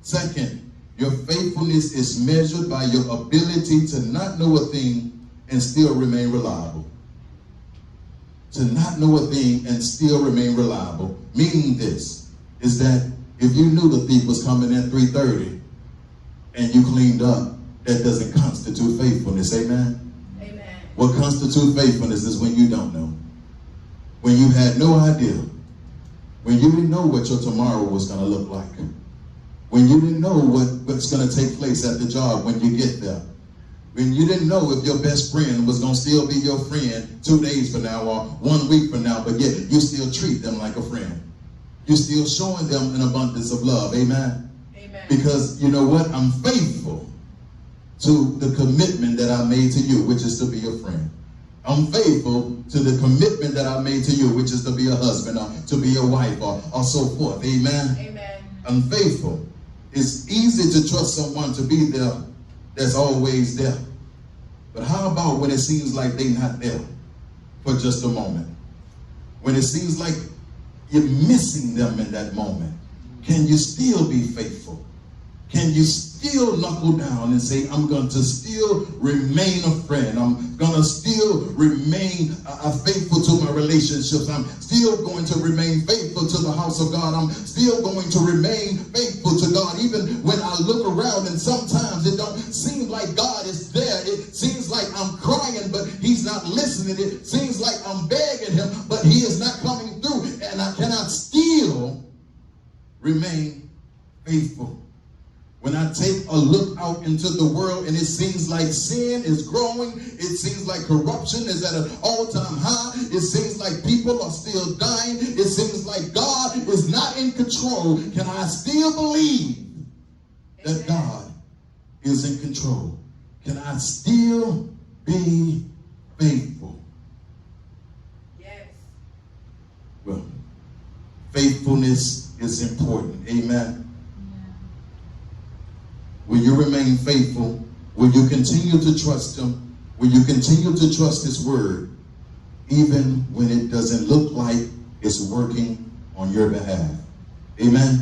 Second, your faithfulness is measured by your ability to not know a thing and still remain reliable. To not know a thing and still remain reliable. Meaning this, is that if you knew the thief was coming at 3:30 and you cleaned up, that doesn't constitute faithfulness. Amen? Amen. What constitutes faithfulness is when you don't know. When you had no idea. When you didn't know what your tomorrow was going to look like. When you didn't know what's going to take place at the job when you get there. When you didn't know if your best friend was going to still be your friend 2 days from now or 1 week from now, but yet you still treat them like a friend. You're still showing them an abundance of love. Amen? Amen. Because you know what? I'm faithful to the commitment that I made to you, which is to be a friend. I'm faithful to the commitment that I made to you, which is to be a husband or to be a wife or so forth. Amen? Amen. I'm faithful. It's easy to trust someone to be there that's always there. But how about when it seems like they're not there for just a moment? When it seems like you're missing them in that moment, can you still be faithful? Can you still knuckle down and say, I'm going to still remain a friend. I'm going to still remain faithful to my relationships. I'm still going to remain faithful to the house of God. I'm still going to remain faithful to God. Even when I look around and sometimes it don't seem like God is there. It seems like I'm crying, but he's not listening. It seems like I'm begging him, but he is not coming through. And I cannot still remain faithful. When I take a look out into the world and it seems like sin is growing, it seems like corruption is at an all-time high, it seems like people are still dying, it seems like God is not in control, can I still believe that God is in control? Can I still be faithful? Yes. Well, faithfulness is important. Amen. Will you remain faithful? Will you continue to trust him? Will you continue to trust his word, even when it doesn't look like it's working on your behalf? Amen.